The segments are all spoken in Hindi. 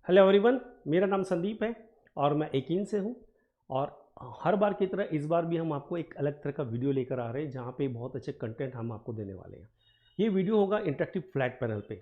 हेलो एवरीवन, मेरा नाम संदीप है और मैं एकीन से हूँ। और हर बार की तरह इस बार भी हम आपको एक अलग तरह का वीडियो लेकर आ रहे हैं जहाँ पे बहुत अच्छे कंटेंट हम आपको देने वाले हैं। ये वीडियो होगा इंटरेक्टिव फ्लैट पैनल पे।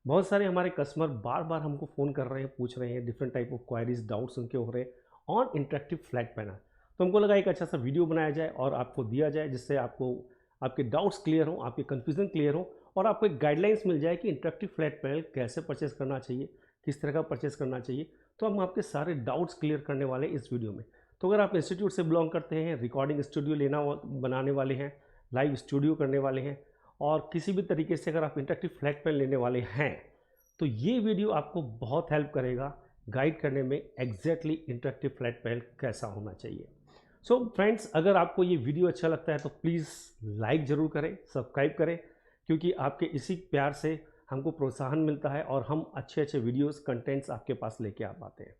बहुत सारे हमारे कस्टमर बार बार हमको फ़ोन कर रहे हैं, पूछ रहे हैं, different type of queries doubts उनके हो रहे हैं ऑन इंटरेक्टिव फ्लैट पैनल। तो हमको लगा एक अच्छा सा वीडियो बनाया जाए और आपको दिया जाए जिससे आपको आपके डाउट्स क्लियर हो, आपके कन्फ्यूज़न क्लियर हो और आपको एक गाइडलाइंस मिल जाए कि इंटरेक्टिव फ्लैट पैनल कैसे परचेस करना चाहिए, किस तरह का परचेस करना चाहिए। तो हम आपके सारे डाउट्स क्लियर करने वाले हैं इस वीडियो में। तो अगर आप इंस्टीट्यूट से बिलोंग करते हैं, रिकॉर्डिंग स्टूडियो बनाने वाले हैं, लाइव स्टूडियो करने वाले हैं और किसी भी तरीके से अगर आप इंटरेक्टिव फ्लैट पैनल लेने वाले हैं तो ये वीडियो आपको बहुत हेल्प करेगा गाइड करने में एग्जैक्टली इंटरेक्टिव फ्लैट पैनल कैसा होना चाहिए। सो फ्रेंड्स, अगर आपको ये वीडियो अच्छा लगता है तो प्लीज़ लाइक ज़रूर करें, सब्सक्राइब करें, क्योंकि आपके इसी प्यार से हमको प्रोत्साहन मिलता है और हम अच्छे अच्छे वीडियोस कंटेंट्स आपके पास लेके आ पाते हैं।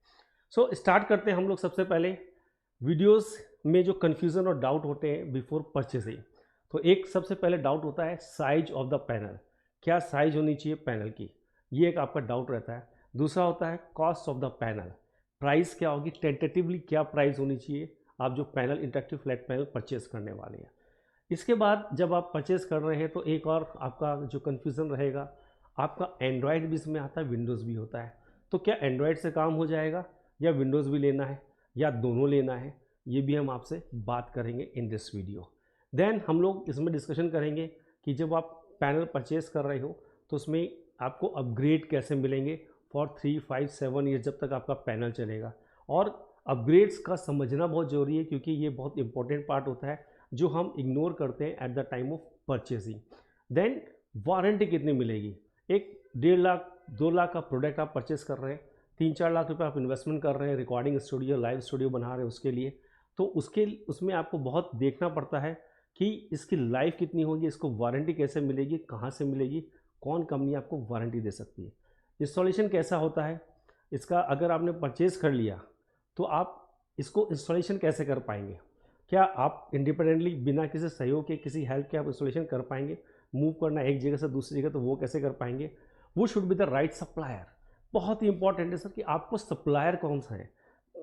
सो स्टार्ट करते हैं हम लोग। सबसे पहले वीडियोस में जो कन्फ्यूज़न और डाउट होते हैं बिफोर परचेजिंग, तो एक सबसे पहले डाउट होता है साइज ऑफ द पैनल, क्या साइज होनी चाहिए पैनल की, ये एक आपका डाउट रहता है। दूसरा होता है cost of the panel, price क्या होगी, टेंटेटिवली क्या प्राइस होनी चाहिए आप जो panel interactive flat panel purchase करने वाले हैं। इसके बाद जब आप परचेज़ कर रहे हैं तो एक और आपका जो कन्फ्यूज़न रहेगा, आपका एंड्रॉयड भी इसमें आता है, विंडोज़ भी होता है। तो क्या एंड्रॉयड से काम हो जाएगा या विंडोज़ भी लेना है या दोनों लेना है, ये भी हम आपसे बात करेंगे इन दिस वीडियो। देन हम लोग इसमें डिस्कशन करेंगे कि जब आप पैनल परचेज़ कर रहे हो तो उसमें आपको अपग्रेड कैसे मिलेंगे फॉर 3, 5, 7 ईयर्स जब तक आपका पैनल चलेगा। और अपग्रेड्स का समझना बहुत ज़रूरी है क्योंकि ये बहुत इंपॉर्टेंट पार्ट होता है जो हम इग्नोर करते हैं at the time of purchasing. Then warranty कितनी मिलेगी, एक 1.5 लाख 2 लाख का प्रोडक्ट आप परचेस कर रहे हैं, 3-4 लाख रुपए आप इन्वेस्टमेंट कर रहे हैं रिकॉर्डिंग स्टूडियो लाइव स्टूडियो बना रहे हैं उसके लिए, तो उसमें आपको बहुत देखना पड़ता है कि इसकी लाइफ कितनी होगी, इसको वारंटी कैसे मिलेगी, कहाँ से मिलेगी, कौन कंपनी आपको वारंटी दे सकती है, इंस्टॉलेशन कैसा होता है इसका। अगर आपने परचेज़ कर लिया तो आप इसको इंस्टॉलेशन कैसे कर पाएंगे, क्या आप इंडिपेंडेंटली बिना किसी सहयोग के, किसी हेल्प के आप इंस्टॉलेशन कर पाएंगे, मूव करना एक जगह से दूसरी जगह तो वो कैसे कर पाएंगे। वो should be the right supplier. बहुत ही इंपॉर्टेंट है सर कि आपको सप्लायर कौन सा है,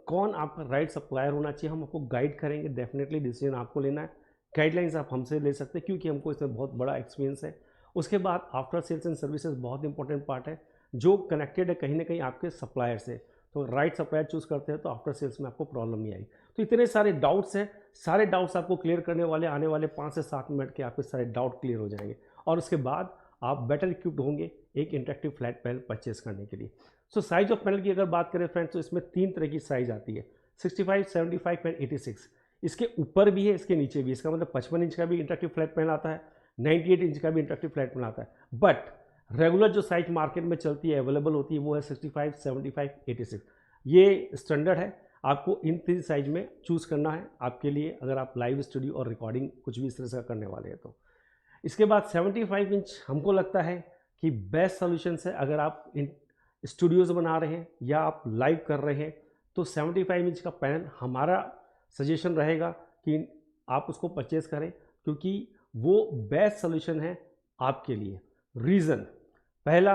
कौन आपका राइट सप्लायर होना चाहिए, हम आपको गाइड करेंगे। डेफिनेटली डिसीजन आपको लेना है, गाइडलाइंस आप हमसे ले सकते हैं क्योंकि हमको इसमें बहुत बड़ा एक्सपीरियंस है। उसके बाद आफ्टर सेल्स एंड सर्विसेज बहुत इंपॉर्टेंट पार्ट है जो कनेक्टेड है कहीं ना कहीं आपके सप्लायर से। तो राइट सप्लायर चूज़ करते हैं तो आफ्टर सेल्स में आपको प्रॉब्लम नहीं आएगी। तो इतने सारे डाउट्स हैं, सारे डाउट्स आपको क्लियर करने वाले आने वाले 5 से 7 मिनट के आपके सारे डाउट क्लियर हो जाएंगे और उसके बाद आप बेटर इक्विप्ड होंगे एक इंटरेक्टिव फ्लैट पैनल परचेज करने के लिए। सो साइज ऑफ पैनल की अगर बात करें फ्रेंड्स तो इसमें 3 तरह की साइज आती है, 65, 75 एंड 86। इसके ऊपर भी है, इसके नीचे भी। इसका मतलब 55 इंच का भी इंटरेक्टिव फ्लैट पैनल आता है, 98 इंच का भी इंटरेक्टिव फ्लैट पैनल आता है। बट रेगुलर जो साइज मार्केट में चलती है, अवेलेबल होती है, वो है 65, 75, 86। ये स्टैंडर्ड है, आपको इन 3 साइज में चूज़ करना है आपके लिए अगर आप लाइव स्टूडियो और रिकॉर्डिंग कुछ भी इस तरह से करने वाले हैं तो। इसके बाद 75 इंच हमको लगता है कि बेस्ट सोल्यूशन है अगर आप इन स्टूडियोज़ बना रहे हैं या आप लाइव कर रहे हैं तो 75 इंच का पैनल हमारा सजेशन रहेगा कि आप उसको परचेज करें क्योंकि वो बेस्ट सोल्यूशन है आपके लिए। रीज़न पहला,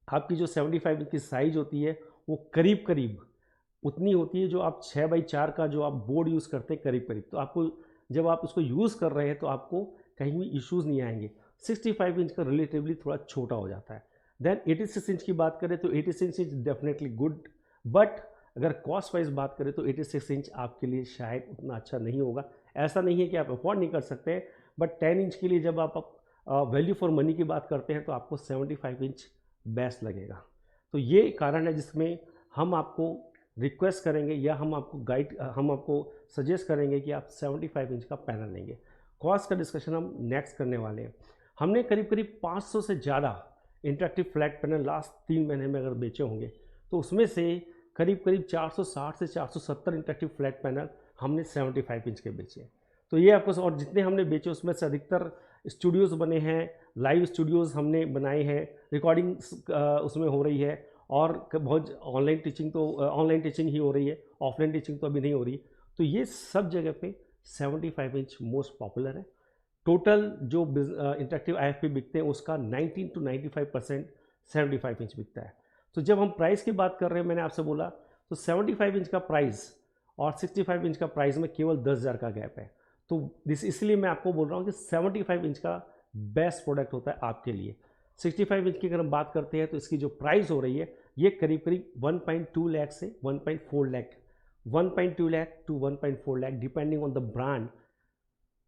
आपकी जो 75 इंच की साइज़ होती है वो करीब करीब उतनी होती है जो आप 6x4 का जो आप बोर्ड यूज़ करते हैं करीब करीब, तो आपको जब आप उसको यूज़ कर रहे हैं तो आपको कहीं भी इश्यूज़ नहीं आएंगे। 65 इंच का रिलेटिवली थोड़ा छोटा हो जाता है। देन 86 इंच की बात करें तो 86 इंच डेफिनेटली गुड, बट अगर कॉस्ट वाइज बात करें तो 86 इंच आपके लिए शायद उतना अच्छा नहीं होगा। ऐसा नहीं है कि आप अफोर्ड नहीं कर सकते हैं, बट 10 इंच के लिए जब आप वैल्यू फॉर मनी की बात करते हैं तो आपको 75 इंच बेस्ट लगेगा। तो ये कारण है जिसमें हम आपको रिक्वेस्ट करेंगे या हम आपको सजेस्ट करेंगे कि आप 75 इंच का पैनल लेंगे। कॉस्ट का डिस्कशन हम नेक्स्ट करने वाले हैं। हमने करीब करीब 500 से ज़्यादा इंटरेक्टिव फ्लैट पैनल लास्ट 3 महीने में अगर बेचे होंगे तो उसमें से करीब करीब 460 से 470 इंटरेक्टिव फ्लैट पैनल हमने 75 इंच के बेचे। तो ये आपको, और जितने हमने बेचे उसमें से अधिकतर स्टूडियोज़ बने हैं, लाइव स्टूडियोज़ हमने बनाए हैं, रिकॉर्डिंग उसमें हो रही है और बहुत ऑनलाइन टीचिंग ही हो रही है, ऑफलाइन टीचिंग तो अभी नहीं हो रही। तो ये सब जगह पे 75 इंच मोस्ट पॉपुलर है। टोटल जो इंटरेक्टिव IFP बिकते हैं उसका 19 to 95% 75 इंच बिकता है। तो जब हम प्राइस की बात कर रहे हैं, मैंने आपसे बोला तो 75 इंच का प्राइस और 65 इंच का प्राइस में केवल 10,000 का गैप है। तो इसलिए मैं आपको बोल रहा हूँ कि 75 इंच का बेस्ट प्रोडक्ट होता है आपके लिए। 65 इंच की अगर हम बात करते हैं तो इसकी जो प्राइस हो रही है ये करीब करीब 1.2 लाख से 1.4 lakh, 1.2 lakh to 1.4 lakh depending on the brand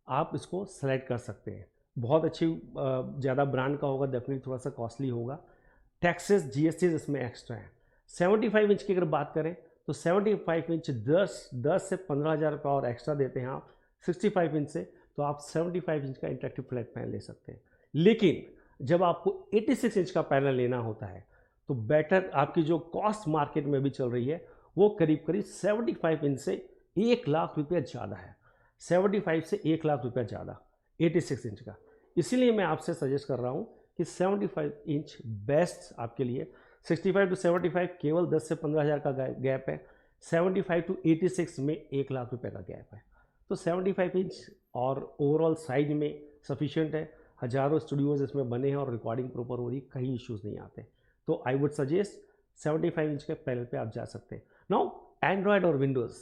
आप इसको सेलेक्ट कर सकते हैं। बहुत अच्छी ज़्यादा ब्रांड का होगा डेफिनेटली थोड़ा सा कॉस्टली होगा, टैक्सेस जीएसटी इसमें एक्स्ट्रा है। 75 इंच की अगर बात करें तो 75 इंच 10 से 15,000 रुपये और एक्स्ट्रा देते हैं आप 65 इंच से, तो आप 75 इंच का इंटरेक्टिव फ्लैट पैनल ले सकते हैं। लेकिन जब आपको 86 इंच का पैनल लेना होता है तो बेटर आपकी जो कॉस्ट मार्केट में भी चल रही है वो करीब करीब 75 इंच से 1 लाख रुपये ज़्यादा है, 75 से 1 लाख रुपये ज़्यादा 86 इंच का। इसीलिए मैं आपसे सजेस्ट कर रहा हूँ कि 75 इंच बेस्ट आपके लिए। 65 टू 75 केवल 10 से 15,000 का गैप है, 75 टू 86 में 1 लाख रुपए का गैप है। तो 75 इंच और ओवरऑल साइज में सफिशिएंट है। हज़ारों स्टूडियोज़ इसमें बने हैं और रिकॉर्डिंग प्रॉपर हो रही, कहीं इश्यूज़ नहीं आते। तो आई वुड सजेस्ट 75 इंच के पैनल पे आप जा सकते हैं। नाउ एंड्रॉयड और विंडोज़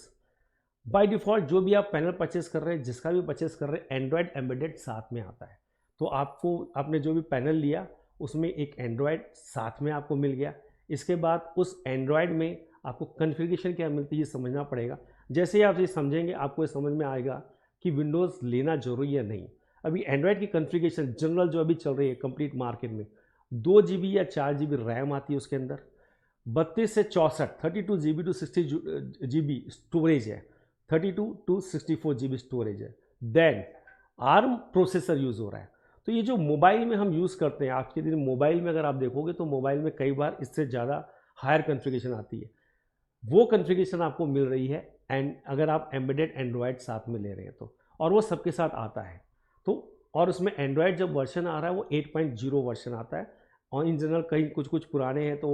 बाय डिफ़ॉल्ट जो भी आप पैनल परचेस कर रहे हैं, जिसका भी परचेस कर रहे हैं, एंड्रॉयड एम्बेडेड साथ में आता है। तो आपने जो भी पैनल लिया उसमें एक एंड्रॉयड साथ में आपको मिल गया। इसके बाद उस एंड्रॉयड में आपको कॉन्फ़िगरेशन क्या मिलती है ये समझना पड़ेगा। जैसे ही आप ये समझेंगे आपको ये समझ में आएगा कि विंडोज़ लेना ज़रूरी है नहीं। अभी एंड्रॉयड की कॉन्फ़िगरेशन जनरल जो अभी चल रही है कंप्लीट मार्केट में, 2 GB या 4 GB रैम आती है उसके अंदर, 32 से 64 32 GB टू 60 GB स्टोरेज है, 32 टू 64 GB स्टोरेज है। देन आर्म प्रोसेसर यूज़ हो रहा है। तो ये जो मोबाइल में हम यूज़ करते हैं, आज के दिन मोबाइल में अगर आप देखोगे तो मोबाइल में कई बार इससे ज़्यादा हायर कॉन्फ़िगरेशन आती है, वो कॉन्फ़िगरेशन आपको मिल रही है। एंड अगर आप एम्बेडेड एंड्रॉयड साथ में ले रहे हैं तो, और वो सबके साथ आता है। तो और उसमें एंड्रॉयड जब वर्जन आ रहा है वो 8.0 वर्जन आता है, और इन जनरल कहीं कुछ कुछ पुराने हैं तो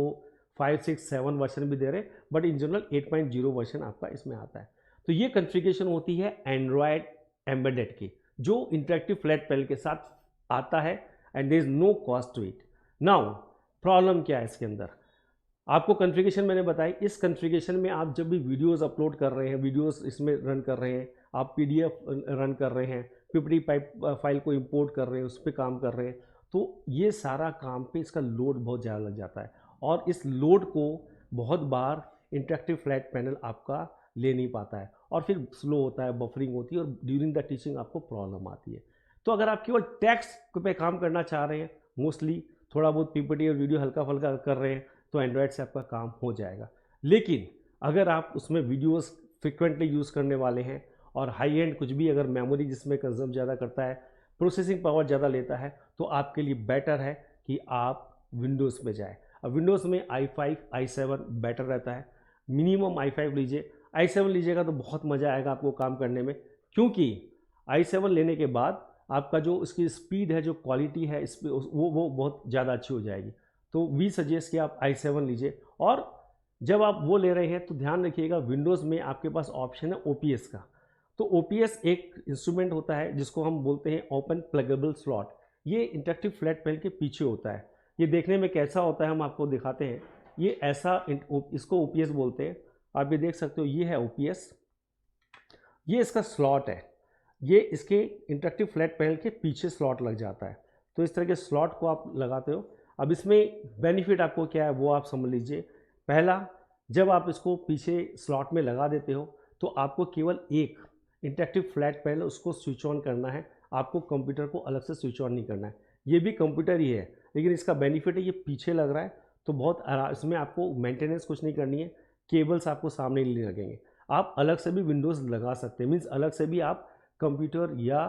5, 6, 7 वर्जन भी दे रहे हैं, बट इन जनरल 8.0 वर्जन आपका इसमें आता है। तो ये कॉन्फ़िगरेशन होती है एंड्रॉयड एम्बेडेड की, जो इंटरेक्टिव फ्लैट पैनल के साथ आता है and there is no cost to it. Now problem क्या है इसके अंदर, आपको कॉन्फ़िगरेशन मैंने बताई। इस कॉन्फ़िगरेशन में आप जब भी वीडियोस अपलोड कर रहे हैं, वीडियोस इसमें रन कर रहे हैं, आप पीडीएफ रन कर रहे हैं, पीपीटी फाइल को इंपोर्ट कर रहे हैं, उस पर काम कर रहे हैं, तो ये सारा काम पे इसका लोड बहुत ज़्यादा लग जाता है। और इस लोड को बहुत बार इंटरेक्टिव फ्लैट पैनल आपका ले नहीं पाता है और फिर स्लो होता है, बफरिंग होती है और ड्यूरिंग द टीचिंग आपको प्रॉब्लम आती है। तो अगर आप केवल टेक्स्ट पे काम करना चाह रहे हैं, मोस्टली थोड़ा बहुत पीपीटी और वीडियो हल्का फुल्का कर रहे हैं, तो एंड्रॉयड से आपका काम हो जाएगा। लेकिन अगर आप उसमें वीडियोस फ्रिक्वेंटली यूज़ करने वाले हैं और हाई एंड कुछ भी, अगर मेमोरी जिसमें कंज्यूम ज़्यादा करता है, प्रोसेसिंग पावर ज़्यादा लेता है, तो आपके लिए बेटर है कि आप विंडोज़ में जाएँ। अब विंडोज़ में i5 i7 बेटर रहता है। मिनिमम i5 लीजिए, i7 लीजिएगा तो बहुत मज़ा आएगा आपको काम करने में, क्योंकि i7 लेने के बाद आपका जो उसकी स्पीड है, जो क्वालिटी है इस वो बहुत ज़्यादा अच्छी हो जाएगी। तो वी सजेस्ट कि आप i7 लीजिए। और जब आप वो ले रहे हैं तो ध्यान रखिएगा, विंडोज़ में आपके पास ऑप्शन है OPS का। तो OPS एक इंस्ट्रूमेंट होता है जिसको हम बोलते हैं ओपन प्लगेबल स्लॉट। ये इंटरेक्टिव फ्लैट पैनल के पीछे होता है। ये देखने में कैसा होता है हम आपको दिखाते हैं। ये ऐसा, इसको OPS बोलते हैं। आप ये देख सकते हो, ये है OPS, ये इसका स्लॉट है। ये इसके इंटरेक्टिव फ्लैट पैनल के पीछे स्लॉट लग जाता है। तो इस तरह के स्लॉट को आप लगाते हो। अब इसमें बेनिफिट आपको क्या है वो आप समझ लीजिए। पहला, जब आप इसको पीछे स्लॉट में लगा देते हो तो आपको केवल एक इंटरेक्टिव फ्लैट पैनल उसको स्विच ऑन करना है, आपको कंप्यूटर को अलग से स्विच ऑन नहीं करना है। ये भी कंप्यूटर ही है, लेकिन इसका बेनिफिट है ये पीछे लग रहा है, तो बहुत इसमें आपको मेंटेनेंस कुछ नहीं करनी है, केबल्स आपको सामने नहीं लगेंगे। आप अलग से भी विंडोज़ लगा सकते हैं, मीन्स अलग से भी आप कंप्यूटर या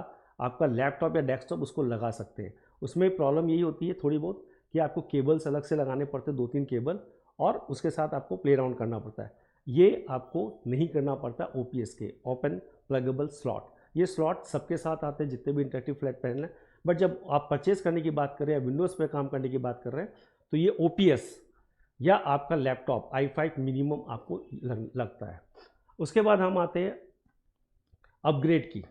आपका लैपटॉप या डेस्कटॉप उसको लगा सकते हैं। उसमें प्रॉब्लम यही होती है थोड़ी बहुत कि आपको केबल्स अलग से लगाने पड़ते हैं, 2-3 केबल, और उसके साथ आपको प्ले अराउंड करना पड़ता है। ये आपको नहीं करना पड़ता OPS के, ओपन प्लगेबल स्लॉट। ये स्लॉट सबके साथ आते हैं जितने भी इंटरेक्टिव फ्लैट पैनल हैं। बट जब आप परचेज करने की बात कर रहे हैं, विंडोज़ पे काम करने की बात कर रहे हैं, तो ये OPS या आपका लैपटॉप i5 मिनिमम आपको लगता है। उसके बाद हम आते हैं अपग्रेड की।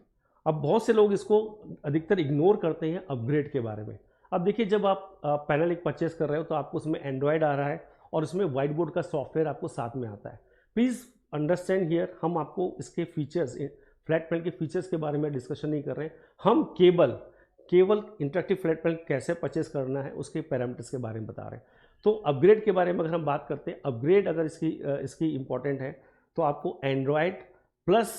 अब बहुत से लोग इसको अधिकतर इग्नोर करते हैं अपग्रेड के बारे में। अब देखिए, जब आप पैनल एक परचेस कर रहे हो तो आपको उसमें एंड्रॉयड आ रहा है और उसमें वाइट बोर्ड का सॉफ्टवेयर आपको साथ में आता है। प्लीज़ अंडरस्टैंड हियर, हम आपको इसके फीचर्स, फ्लैट पैनल के फीचर्स के बारे में डिस्कशन नहीं कर रहे हैं, हम केवल इंटरेक्टिव फ्लैट पैनल कैसे परचेस करना है उसके पैरामीटर्स के बारे में बता रहे हैं। तो अपग्रेड के बारे में अगर हम बात करते हैं, अपग्रेड अगर इसकी इम्पॉर्टेंट है तो आपको एंड्रॉयड प्लस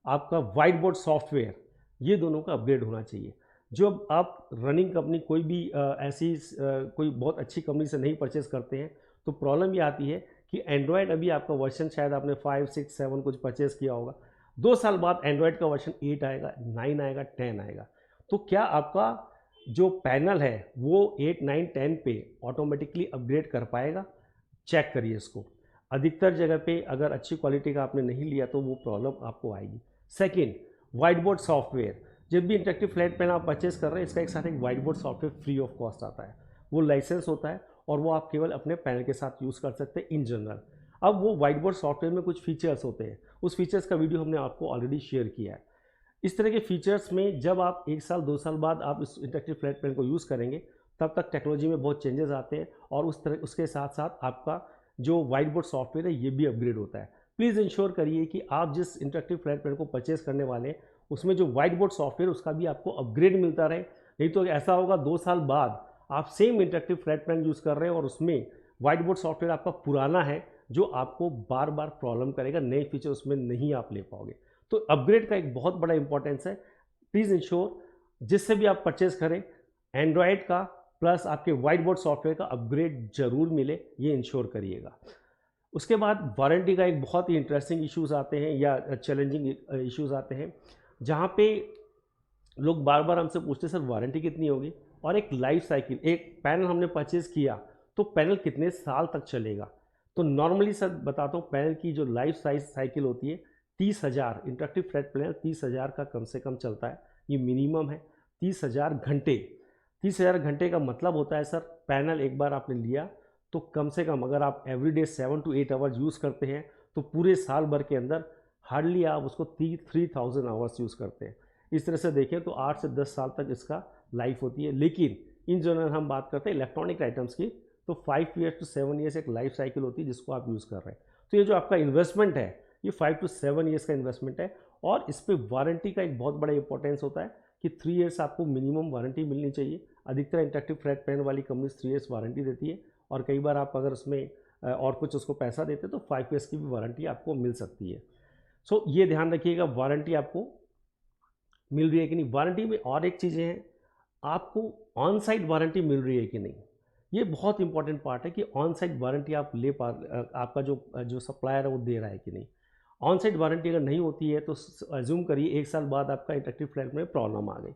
आपका वाइट बोर्ड सॉफ्टवेयर, ये दोनों का अपग्रेड होना चाहिए। जो आप रनिंग कंपनी कोई भी ऐसी कोई बहुत अच्छी कंपनी से नहीं परचेस करते हैं तो प्रॉब्लम ये आती है कि एंड्रॉयड अभी आपका वर्जन शायद आपने 5, 6, 7 कुछ परचेस किया होगा, 2 साल बाद एंड्रॉयड का वर्जन 8 आएगा, 9 आएगा, 10 आएगा। तो क्या आपका जो पैनल है वो 8, 9, 10 पे ऑटोमेटिकली अपग्रेड कर पाएगा? चेक करिए इसको। अधिकतर जगह पे अगर अच्छी क्वालिटी का आपने नहीं लिया तो वो प्रॉब्लम आपको आएगी। Second, white board software. जब भी इंटरेक्टिव फ्लैट पैनल आप परचेस कर रहे हैं, इसका एक साथ एक white board software free of cost आता है। वो लाइसेंस होता है और वो आप केवल अपने पैनल के साथ यूज़ कर सकते हैं इन जनरल। अब वो वाइट बोर्ड सॉफ्टवेयर में कुछ फीचर्स होते हैं, उस फीचर्स का वीडियो हमने आपको ऑलरेडी शेयर किया है। इस तरह के फीचर्स में जब आप 1 साल 2 साल बाद आप इस इंटरेक्टिव फ्लैट पैनल को यूज़ करेंगे, तब तक टेक्नोलॉजी में बहुत चेंजेस आते हैं और उसके साथ साथ आपका जो वाइट बोर्ड सॉफ्टवेयर है ये भी अपग्रेड होता है। प्लीज़ इंश्योर करिए कि आप जिस इंटरेक्टिव फ्लैट पैनल को परचेस करने वाले हैं उसमें जो वाइट बोर्ड सॉफ्टवेयर उसका भी आपको अपग्रेड मिलता रहे। नहीं तो ऐसा होगा 2 साल बाद आप same interactive flat panel use कर रहे हैं और उसमें वाइट बोर्ड सॉफ्टवेयर आपका पुराना है जो आपको बार बार प्रॉब्लम करेगा, नए फीचर उसमें नहीं आप ले पाओगे। तो अपग्रेड का एक बहुत बड़ा इंपॉर्टेंस है। प्लीज़ इंश्योर जिससे भी आप परचेस करें एंड्रॉयड का प्लस आपके वाइट बोर्ड सॉफ्टवेयर का अपग्रेड जरूर मिले, ये इंश्योर करिएगा। उसके बाद वारंटी का एक बहुत ही इंटरेस्टिंग इश्यूज़ आते हैं या चैलेंजिंग इश्यूज़ आते हैं, जहाँ पे लोग बार बार हमसे पूछते हैं सर वारंटी कितनी होगी, और एक लाइफ साइकिल, एक पैनल हमने परचेज़ किया तो पैनल कितने साल तक चलेगा। तो नॉर्मली सर बताता हूँ, पैनल की जो लाइफ साइकिल होती है 30,000, इंटरेक्टिव फ्लैट पैनल 30,000 का कम से कम चलता है, ये मिनिमम है। 30,000 घंटे, 30,000 घंटे का मतलब होता है सर पैनल एक बार आपने लिया तो कम से कम अगर आप एवरीडे 7 to 8 आवर्स यूज़ करते हैं तो पूरे साल भर के अंदर हार्डली आप उसको 3,000 आवर्स यूज़ करते हैं। इस तरह से देखें तो 8 से 10 साल तक इसका लाइफ होती है। लेकिन इन जनरल हम बात करते हैं इलेक्ट्रॉनिक आइटम्स की, तो 5 ईयर्स to 7 ईयर्स एक लाइफ साइकिल होती है जिसको आप यूज़ कर रहे हैं। तो ये जो आपका इन्वेस्टमेंट है ये 5 to 7 ईयर्स का इन्वेस्टमेंट है, और इस पर वारंटी का एक बहुत बड़ा इंपॉर्टेंस होता है कि 3 ईयर्स आपको मिनिमम वारंटी मिलनी चाहिए। अधिकतर इंटरेक्टिव फ्लैट पैनल वाली कंपनी 3 ईयर्स वारंटी देती है, और कई बार आप अगर उसमें और कुछ उसको पैसा देते तो 5 ईयर्स की भी वारंटी आपको मिल सकती है। सो ये ध्यान रखिएगा वारंटी आपको मिल रही है कि नहीं। वारंटी में और एक चीज़ें हैं, आपको ऑन साइट वारंटी मिल रही है कि नहीं, ये बहुत इंपॉर्टेंट पार्ट है कि ऑन साइट वारंटी आप आपका जो सप्लायर है वो दे रहा है कि नहीं। ऑन साइट वारंटी अगर नहीं होती है तो अज्यूम करिए 1 साल बाद आपका इंटरेक्टिव फ्लैट में प्रॉब्लम आ गई,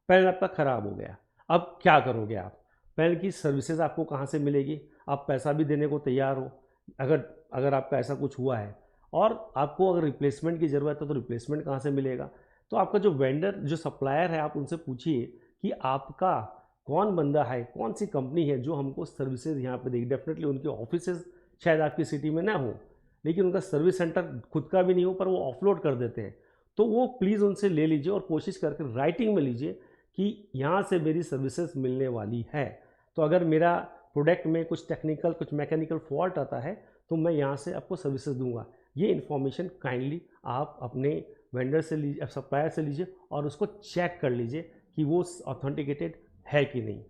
पैनल आपका ख़राब हो गया, अब क्या करोगे आप? पैनल की सर्विसेज आपको कहाँ से मिलेगी? आप पैसा भी देने को तैयार हो अगर आपका ऐसा कुछ हुआ है, और आपको अगर रिप्लेसमेंट की ज़रूरत है तो रिप्लेसमेंट कहाँ से मिलेगा? तो आपका जो वेंडर, जो सप्लायर है, आप उनसे पूछिए कि आपका कौन बंदा है, कौन सी कंपनी है जो हमको सर्विसेज यहाँ पे देगी। डेफिनेटली उनके ऑफिसेज शायद आपकी सिटी में ना हो, लेकिन उनका सर्विस सेंटर खुद का भी नहीं हो पर वो ऑफलोड कर देते हैं, तो वो प्लीज़ उनसे ले लीजिए और कोशिश करके राइटिंग में लीजिए कि यहाँ से मेरी सर्विसेज मिलने वाली है। तो अगर मेरा प्रोडक्ट में कुछ टेक्निकल, कुछ मैकेनिकल फॉल्ट आता है तो मैं यहाँ से आपको सर्विसेज दूंगा। ये इन्फॉर्मेशन काइंडली आप अपने वेंडर से लीजिए, सप्लायर से लीजिए, और उसको चेक कर लीजिए कि वो ऑथेंटिकेटेड है कि नहीं।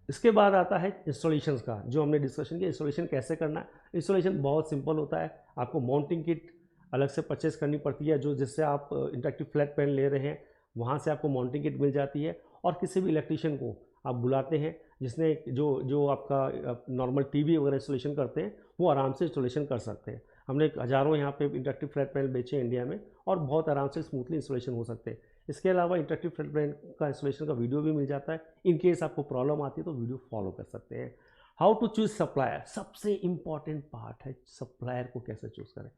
इसके बाद आता है इंस्टॉलेशंस का, जो हमने डिस्कशन किया, इंस्टॉलेशन कैसे करना है। इंस्टॉलेशन बहुत सिंपल होता है, आपको माउंटिंग किट अलग से परचेस करनी पड़ती है, जो जिससे आप इंटरेक्टिव फ्लैट पैनल ले रहे हैं वहाँ से आपको माउंटिंग किट मिल जाती है, और किसी भी इलेक्ट्रीशियन को आप बुलाते हैं जिसने जो आपका नॉर्मल टीवी वगैरह इंस्टॉलेशन करते हैं वो आराम से इंस्टॉलेशन कर सकते हैं। हमने हज़ारों यहाँ पे इंटरेक्टिव फ्लैट पैनल बेचे इंडिया में, और बहुत आराम से स्मूथली इंस्टॉलेशन हो सकते हैं। इसके अलावा इंटरेक्टिव फ्लैट पैनल का इंस्टॉलेशन का वीडियो भी मिल जाता है, इन केस आपको प्रॉब्लम आती है तो वीडियो फॉलो कर सकते हैं। हाउ टू चूज सप्लायर, सबसे इंपॉर्टेंट पार्ट है सप्लायर को कैसे चूज़ करें।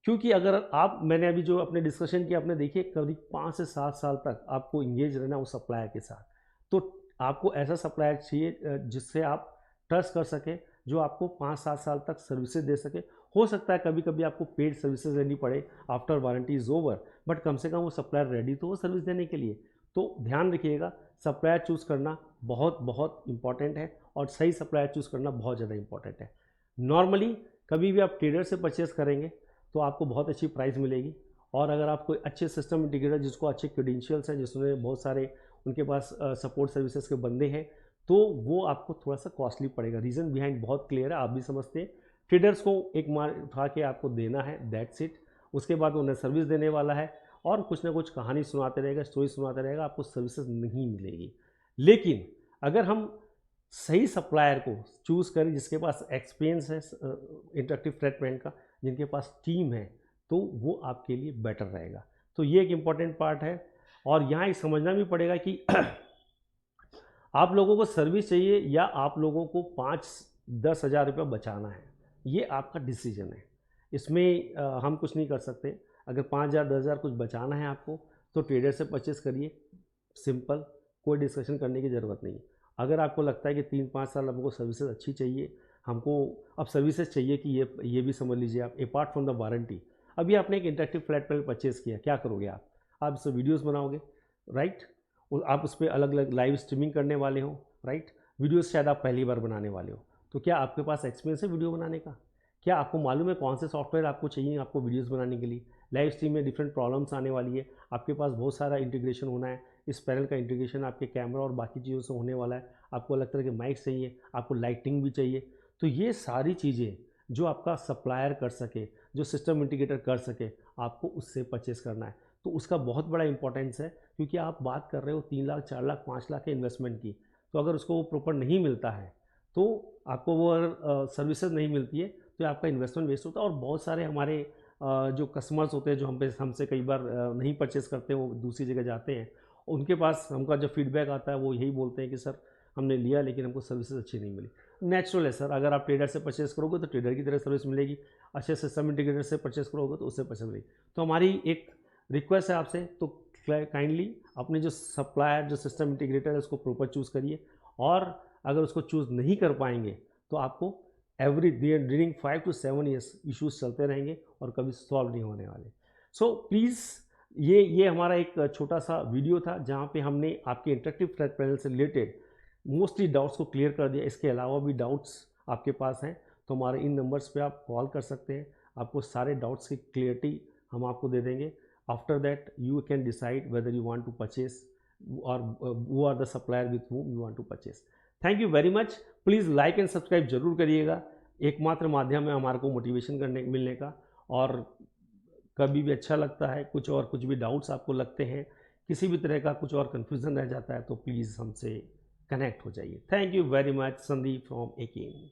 क्योंकि अगर आप, मैंने अभी जो अपने डिस्कशन किया, आपने देखिए करीब 5 से 7 साल तक आपको इंगेज रहना उस सप्लायर के साथ, तो आपको ऐसा सप्लायर चाहिए जिससे आप ट्रस्ट कर सकें, जो आपको 5-7 साल तक सर्विसेज दे सके। हो सकता है कभी कभी आपको पेड सर्विसेज लेनी पड़े after warranty is over, but कम से कम वो सप्लायर रेडी तो हो सर्विस देने के लिए। तो ध्यान रखिएगा, सप्लायर चूज़ करना बहुत बहुत इंपॉर्टेंट है, और सही सप्लायर चूज़ करना बहुत ज़्यादा इंपॉर्टेंट है। नॉर्मली कभी भी आप ट्रेडर से परचेस करेंगे तो आपको बहुत अच्छी प्राइस मिलेगी, और अगर आप कोई अच्छे सिस्टम इंटीग्रेटर जिसको अच्छे क्रेडेंशियल्स हैं, जिसमें बहुत सारे उनके पास सपोर्ट सर्विसेज के बंदे हैं, तो वो आपको थोड़ा सा कॉस्टली पड़ेगा। रीज़न बिहाइंड बहुत क्लियर है, आप भी समझते हैं। ट्रेडर्स को एक मार उठा के आपको देना है, दैट्स इट। उसके बाद उन्हें सर्विस देने वाला है और कुछ ना कुछ कहानी सुनाते रहेगा, स्टोरी सुनाते रहेगा, आपको सर्विसेज नहीं मिलेगी। लेकिन अगर हम सही सप्लायर को चूज़ करें जिसके पास एक्सपीरियंस है इंटरेक्टिव फ्लैट पैन का, जिनके पास टीम है, तो वो आपके लिए बेटर रहेगा। तो ये एक इम्पॉर्टेंट पार्ट है। और यहाँ एक समझना भी पड़ेगा कि आप लोगों को सर्विस चाहिए या आप लोगों को 5-10 हज़ार रुपये बचाना है, ये आपका डिसीजन है। इसमें हम कुछ नहीं कर सकते। अगर 5,000 10,000 कुछ बचाना है आपको, तो ट्रेडर से परचेस करिए, सिंपल, कोई डिस्कशन करने की ज़रूरत नहीं। अगर आपको लगता है कि 3-5 साल हमको सर्विसेज अच्छी चाहिए, हमको अब सर्विसेज चाहिए कि ये भी समझ लीजिए आप, अपार्ट फ्रॉम द वारंटी। अभी आपने एक इंटरेक्टिव फ्लैट पैनल परचेस किया, क्या करोगे आप इससे वीडियोस बनाओगे, राइट? और आप उस पर अलग अलग लाइव स्ट्रीमिंग करने वाले हो, राइट? वीडियोस शायद आप पहली बार बनाने वाले हो, तो क्या आपके पास एक्सपीरियंस है वीडियो बनाने का? क्या आपको मालूम है कौन से सॉफ्टवेयर आपको चाहिए आपको वीडियोस बनाने के लिए? लाइव स्ट्रीम में डिफरेंट प्रॉब्लम्स आने वाली है, आपके पास बहुत सारा इंटीग्रेशन होना है। इस पैनल का इंटीग्रेशन आपके कैमरा और बाकी चीज़ों से होने वाला है। आपको अलग तरह के माइक चाहिए, आपको लाइटिंग भी चाहिए। तो ये सारी चीज़ें जो आपका सप्लायर कर सके, जो सिस्टम इंटीग्रेटर कर सके, आपको उससे परचेस करना है। तो उसका बहुत बड़ा इंपॉर्टेंस है, क्योंकि आप बात कर रहे हो 3 लाख, 4 लाख, 5 लाख के इन्वेस्टमेंट की। तो अगर उसको वो प्रॉपर नहीं मिलता है, तो आपको वो अगर सर्विसेज नहीं मिलती है, तो आपका इन्वेस्टमेंट वेस्ट होता है। और बहुत सारे हमारे जो कस्टमर्स होते हैं जो हमसे कई बार नहीं परचेस करते, वो दूसरी जगह जाते हैं, उनके पास हमका जब फीडबैक आता है वो यही बोलते हैं कि सर हमने लिया लेकिन हमको सर्विसेज अच्छी नहीं मिली। नेचुरल है सर, अगर आप ट्रेडर से परचेस करोगे तो ट्रेडर की तरह सर्विस मिलेगी, अच्छे सिस्टम इंटीग्रेटर से परचेस करोगे तो उससे परचेस मिलेगी। तो हमारी एक रिक्वेस्ट है आपसे, तो काइंडली अपने जो सप्लायर, जो सिस्टम इंटीग्रेटर है, उसको प्रॉपर चूज़ करिए। और अगर उसको चूज़ नहीं कर पाएंगे तो आपको every during 5 to 7 years issues चलते रहेंगे और कभी सॉल्व नहीं होने वाले। सो प्लीज़, ये हमारा एक छोटा सा वीडियो था जहाँ पे हमने आपके इंटरेक्टिव फ्लैट पैनल से रिलेटेड मोस्टली डाउट्स को क्लियर कर दिया। इसके अलावा भी डाउट्स आपके पास हैं तो हमारे इन नंबर्स पे आप कॉल कर सकते हैं, आपको सारे डाउट्स की क्लियरिटी हम आपको दे देंगे। After that you can decide whether you want to purchase और वो are the supplier with whom you want to purchase. Thank you very much. Please like and subscribe जरूर करिएगा, एकमात्र माध्यम है हमारे को मोटिवेशन करने मिलने का। और कभी भी अच्छा लगता है कुछ, और कुछ भी डाउट्स आपको लगते हैं, किसी भी तरह का कुछ और कन्फ्यूज़न रह जाता है, तो प्लीज़ हमसे कनेक्ट हो जाइए। Thank you very much. Sandeep from एकेन।